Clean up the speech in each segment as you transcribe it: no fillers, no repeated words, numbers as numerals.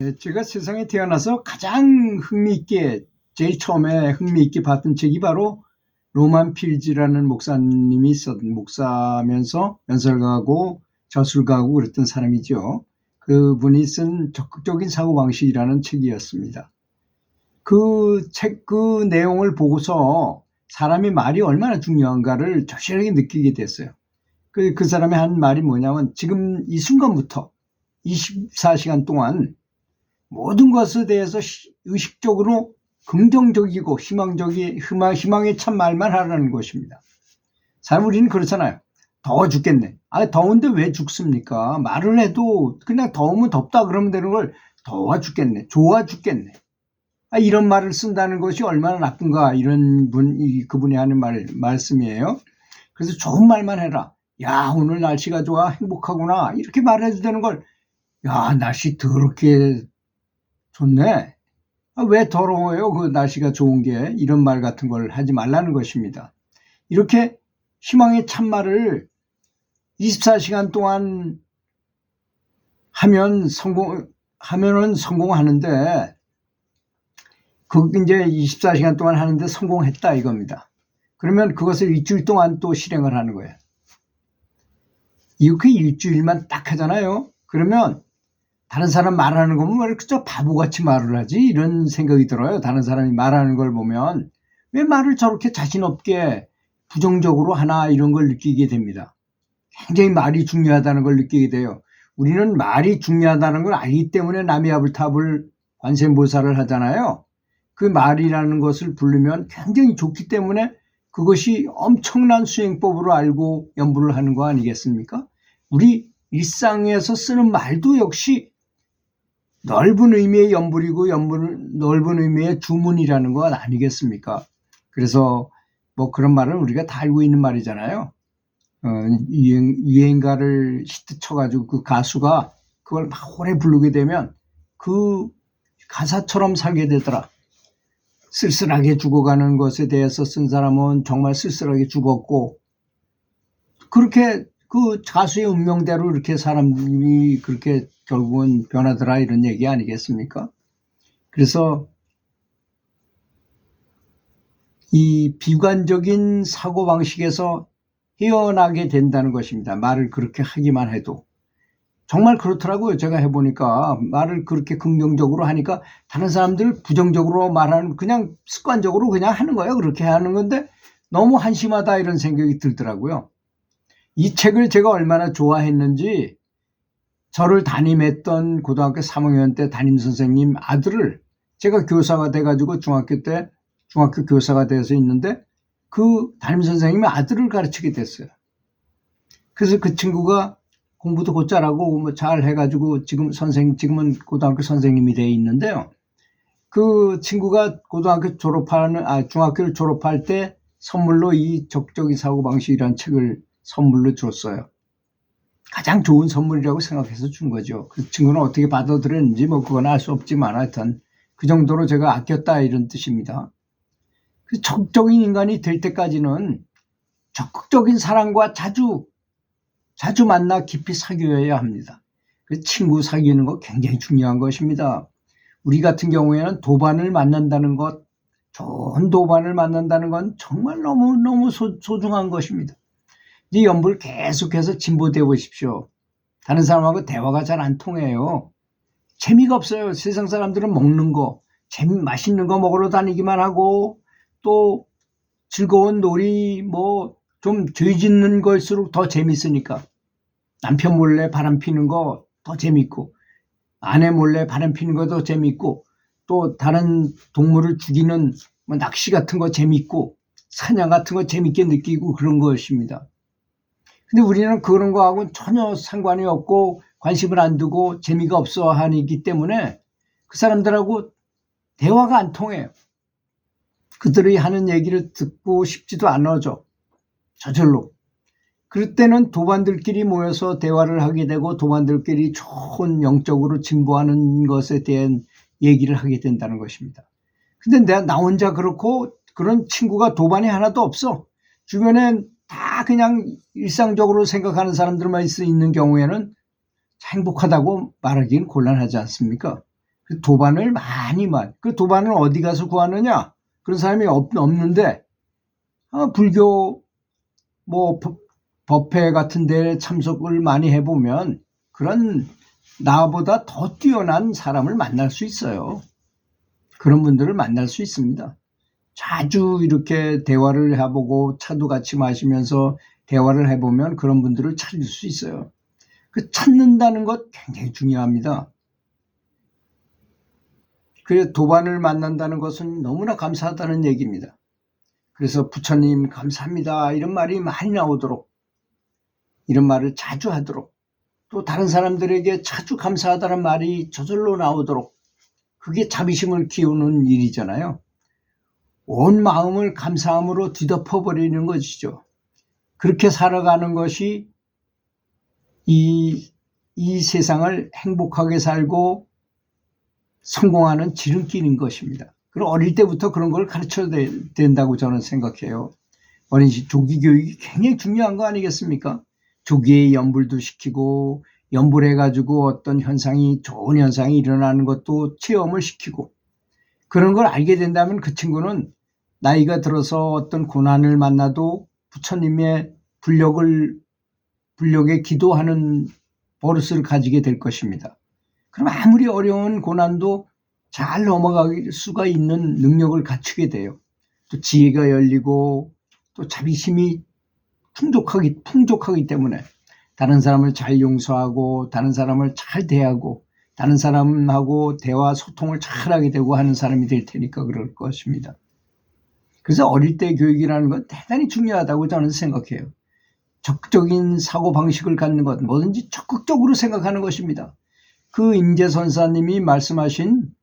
제가 세상에 태어나서 가장 제일 처음에 흥미있게 봤던 책이 바로 로만 필지라는 목사님이 목사면서 연설가고 저술가고 그랬던 사람이죠. 그분이 쓴 적극적인 사고방식이라는 책이었습니다. 그 내용을 보고서 사람이 말이 얼마나 중요한가를 절실하게 느끼게 됐어요. 그 사람이 한 말이 뭐냐면, 지금 이 순간부터 24시간 동안 모든 것에 대해서 의식적으로 긍정적이고 희망에 찬 말만 하라는 것입니다. 사실 우리는 그렇잖아요. 더워 죽겠네. 더운데 왜 죽습니까? 말을 해도 그냥 더우면 덥다 그러면 되는 걸 더워 죽겠네. 좋아 죽겠네. 이런 말을 쓴다는 것이 얼마나 나쁜가, 그분이 하는 말씀이에요. 그래서 좋은 말만 해라. 야, 오늘 날씨가 좋아, 행복하구나. 이렇게 말해도 되는 걸, 야, 날씨 더럽게 좋네. 왜 더러워요? 그 날씨가 좋은 게. 이런 말 같은 걸 하지 말라는 것입니다. 이렇게 희망의 참말을 24시간 동안 하면은 성공하는데, 이제 24시간 동안 하는데 성공했다 이겁니다. 그러면 그것을 일주일 동안 또 실행을 하는 거예요. 이렇게 일주일만 딱 하잖아요. 그러면 다른 사람 말하는 거 보면 왜 그저 바보같이 말을 하지? 이런 생각이 들어요. 다른 사람이 말하는 걸 보면 왜 말을 저렇게 자신 없게 부정적으로 하나, 이런 걸 느끼게 됩니다. 굉장히 말이 중요하다는 걸 느끼게 돼요. 우리는 말이 중요하다는 걸 알기 때문에 남이아불탑을 관세음보살을 하잖아요. 그 말이라는 것을 부르면 굉장히 좋기 때문에 그것이 엄청난 수행법으로 알고 연부를 하는 거 아니겠습니까? 우리 일상에서 쓰는 말도 역시 넓은 의미의 연불이고 넓은 의미의 주문이라는 것 아니겠습니까? 그래서 뭐 그런 말은 우리가 다 알고 있는 말이잖아요. 유행가를 히트 쳐가지고 그 가수가 그걸 막 오래 부르게 되면 그 가사처럼 살게 되더라. 쓸쓸하게 죽어가는 것에 대해서 쓴 사람은 정말 쓸쓸하게 죽었고, 그렇게 그 가수의 운명대로 이렇게 사람이 그렇게 결국은 변하더라, 이런 얘기 아니겠습니까? 그래서 이 비관적인 사고방식에서 헤어나게 된다는 것입니다. 말을 그렇게 하기만 해도. 정말 그렇더라고요. 제가 해보니까 말을 그렇게 긍정적으로 하니까 다른 사람들 부정적으로 말하는, 그냥 습관적으로 그냥 하는 거예요. 그렇게 하는 건데 너무 한심하다, 이런 생각이 들더라고요. 이 책을 제가 얼마나 좋아했는지, 저를 담임했던 고등학교 3학년 때 담임선생님 아들을, 제가 교사가 돼가지고 중학교 교사가 돼서 있는데 그 담임선생님의 아들을 가르치게 됐어요. 그래서 그 친구가 공부도 곧잘하고 뭐 잘 해가지고 지금은 고등학교 선생님이 돼 있는데요. 그 친구가 중학교를 졸업할 때 선물로 이 적극적인 사고방식이라는 책을 선물로 줬어요. 가장 좋은 선물이라고 생각해서 준 거죠. 그 친구는 어떻게 받아들였는지 뭐 그건 알 수 없지만 하여튼 그 정도로 제가 아꼈다, 이런 뜻입니다. 그 적극적인 인간이 될 때까지는 적극적인 사람과 자주 만나 깊이 사귀어야 합니다. 그 친구 사귀는 거 굉장히 중요한 것입니다. 우리 같은 경우에는 도반을 만난다는 것, 좋은 도반을 만난다는 건 정말 너무 소중한 것입니다. 이 연불 계속해서 진보되어 보십시오. 다른 사람하고 대화가 잘 안 통해요. 재미가 없어요. 세상 사람들은 먹는 거, 맛있는 거 먹으러 다니기만 하고, 또 즐거운 놀이, 뭐 좀 죄 짓는 걸수록 더 재밌으니까. 남편 몰래 바람 피는 거 더 재밌고, 아내 몰래 바람 피는 거 더 재밌고, 또 다른 동물을 죽이는 뭐 낚시 같은 거 재밌고, 사냥 같은 거 재밌게 느끼고 그런 것입니다. 근데 우리는 그런 거하고는 전혀 상관이 없고 관심을 안 두고 재미가 없어 하기 때문에 그 사람들하고 대화가 안 통해요. 그들이 하는 얘기를 듣고 싶지도 않아져. 저절로. 그럴 때는 도반들끼리 모여서 대화를 하게 되고, 도반들끼리 좋은 영적으로 진보하는 것에 대한 얘기를 하게 된다는 것입니다. 근데 나 혼자 그렇고 그런 친구가 도반이 하나도 없어. 주변엔 다 그냥 일상적으로 생각하는 사람들만 있는 경우에는 행복하다고 말하기는 곤란하지 않습니까? 그 도반을 그 도반을 어디 가서 구하느냐? 그런 사람이 없는데, 불교 뭐 법회 같은 데 참석을 많이 해보면 그런 나보다 더 뛰어난 사람을 만날 수 있어요. 그런 분들을 만날 수 있습니다. 자주 이렇게 대화를 해보고 차도 같이 마시면서 대화를 해보면 그런 분들을 찾을 수 있어요. 그 찾는다는 것 굉장히 중요합니다. 그래서 도반을 만난다는 것은 너무나 감사하다는 얘기입니다. 그래서 부처님 감사합니다 이런 말이 많이 나오도록, 이런 말을 자주 하도록, 또 다른 사람들에게 자주 감사하다는 말이 저절로 나오도록, 그게 자비심을 키우는 일이잖아요. 온 마음을 감사함으로 뒤덮어버리는 것이죠. 그렇게 살아가는 것이 이 세상을 행복하게 살고 성공하는 지름길인 것입니다. 그리고 어릴 때부터 그런 걸 가르쳐야 된다고 저는 생각해요. 어린 조기 교육이 굉장히 중요한 거 아니겠습니까? 조기에 연불도 시키고, 연불해가지고 어떤 현상이, 좋은 현상이 일어나는 것도 체험을 시키고, 그런 걸 알게 된다면 그 친구는 나이가 들어서 어떤 고난을 만나도 부처님의 불력에 기도하는 버릇을 가지게 될 것입니다. 그럼 아무리 어려운 고난도 잘 넘어갈 수가 있는 능력을 갖추게 돼요. 또 지혜가 열리고 또 자비심이 풍족하기 때문에 다른 사람을 잘 용서하고 다른 사람을 잘 대하고 다른 사람하고 대화 소통을 잘하게 되고 하는 사람이 될 테니까 그럴 것입니다. 그래서 어릴 때 교육이라는 건 대단히 중요하다고 저는 생각해요. 적극적인 사고방식을 갖는 것, 뭐든지 적극적으로 생각하는 것입니다. 그 임재선사님이 말씀하신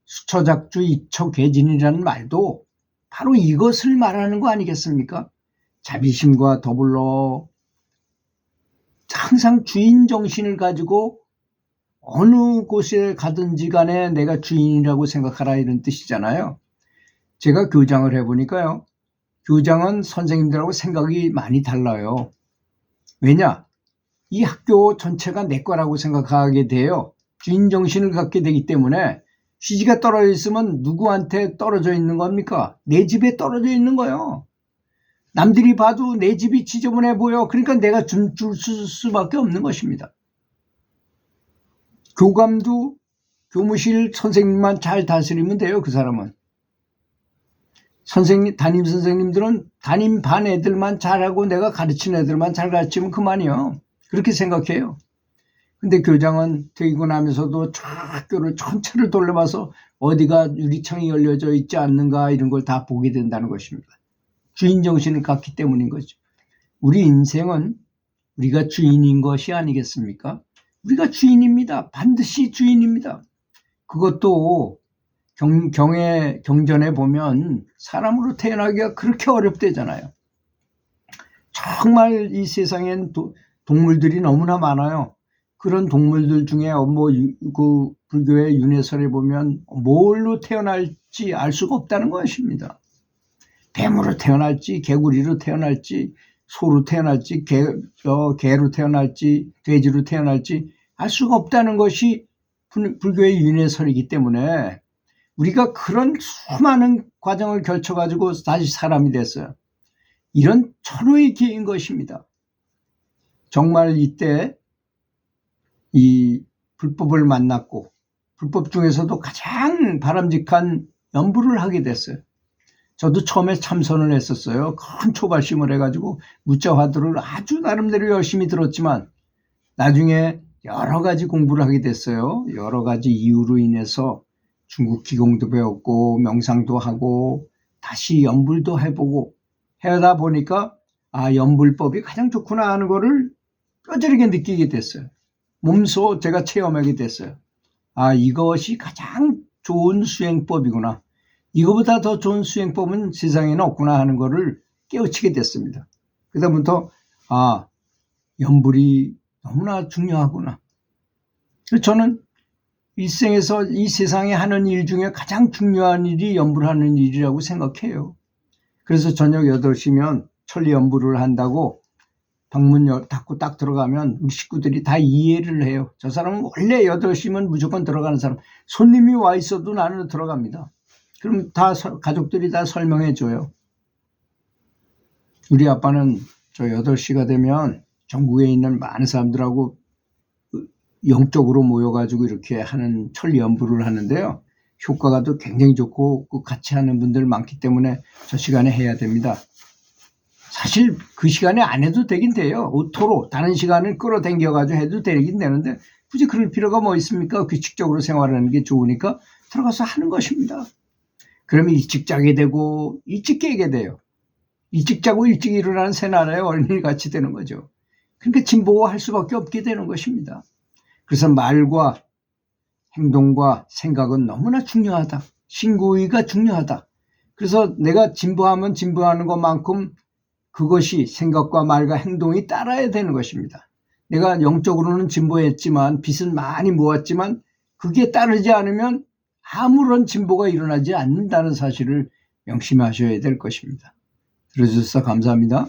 수처작주 이처개진이라는 말도 바로 이것을 말하는 거 아니겠습니까? 자비심과 더불어 항상 주인 정신을 가지고 어느 곳에 가든지 간에 내가 주인이라고 생각하라 이런 뜻이잖아요. 제가 교장을 해보니까요. 교장은 선생님들하고 생각이 많이 달라요. 왜냐? 이 학교 전체가 내 거라고 생각하게 돼요. 주인 정신을 갖게 되기 때문에 휴지가 떨어져 있으면 누구한테 떨어져 있는 겁니까? 내 집에 떨어져 있는 거예요. 남들이 봐도 내 집이 지저분해 보여. 그러니까 내가 줄 수밖에 없는 것입니다. 교감도 교무실 선생님만 잘 다스리면 돼요. 그 사람은. 담임 선생님들은 담임 반 애들만 잘하고 내가 가르치는 애들만 잘 가르치면 그만이요. 그렇게 생각해요. 근데 교장은 되고 나면서도 저 학교를 전체를 돌려봐서 어디가 유리창이 열려져 있지 않는가 이런 걸 다 보게 된다는 것입니다. 주인 정신을 갖기 때문인 거죠. 우리 인생은 우리가 주인인 것이 아니겠습니까? 우리가 주인입니다. 반드시 주인입니다. 그것도 경전에 보면 사람으로 태어나기가 그렇게 어렵대잖아요. 정말 이 세상엔 동물들이 너무나 많아요. 그런 동물들 중에 그 불교의 윤회설에 보면 뭘로 태어날지 알 수가 없다는 것입니다. 뱀으로 태어날지 개구리로 태어날지 소로 태어날지 개로 태어날지 돼지로 태어날지 알 수가 없다는 것이 불교의 윤회설이기 때문에 우리가 그런 수많은 과정을 거쳐가지고 다시 사람이 됐어요. 이런 철호의 기회인 것입니다. 정말 이때 이 불법을 만났고 불법 중에서도 가장 바람직한 연불을 하게 됐어요. 저도 처음에 참선을 했었어요. 큰 초발심을 해가지고 무자화두를 아주 나름대로 열심히 들었지만 나중에 여러 가지 공부를 하게 됐어요. 여러 가지 이유로 인해서 중국 기공도 배웠고 명상도 하고 다시 연불도 해보고 하다 보니까 연불법이 가장 좋구나 하는 거를 뼈저리게 느끼게 됐어요. 몸소 제가 체험하게 됐어요. 이것이 가장 좋은 수행법이구나. 이거보다 더 좋은 수행법은 세상에는 없구나 하는 거를 깨우치게 됐습니다. 그다음부터 연불이 너무나 중요하구나. 저는 일생에서 이 세상에 하는 일 중에 가장 중요한 일이 연불하는 일이라고 생각해요. 그래서 저녁 8시면 천리 연불을 한다고 방문 닫고 딱 들어가면 우리 식구들이 다 이해를 해요. 저 사람은 원래 8시면 무조건 들어가는 사람. 손님이 와 있어도 나는 들어갑니다. 그럼 다 가족들이 다 설명해 줘요. 우리 아빠는 저 8시가 되면 전국에 있는 많은 사람들하고 영적으로 모여가지고 이렇게 하는 철 연부를 하는데요. 효과가 또 굉장히 좋고 같이 하는 분들 많기 때문에 저 시간에 해야 됩니다. 사실 그 시간에 안 해도 되긴 돼요. 오토로 다른 시간을 끌어당겨가지고 해도 되긴 되는데 굳이 그럴 필요가 뭐 있습니까? 규칙적으로 생활하는 게 좋으니까 들어가서 하는 것입니다. 그러면 일찍 자게 되고 일찍 깨게 돼요. 일찍 자고 일찍 일어나는 새 나라의 어린이 같이 되는 거죠. 그러니까 진보할 수밖에 없게 되는 것입니다. 그래서 말과 행동과 생각은 너무나 중요하다. 신구의가 중요하다. 그래서 내가 진보하면 진보하는 것만큼 그것이 생각과 말과 행동이 따라야 되는 것입니다. 내가 영적으로는 진보했지만 빚은 많이 모았지만 그게 따르지 않으면 아무런 진보가 일어나지 않는다는 사실을 명심하셔야 될 것입니다. 들어주셔서 감사합니다.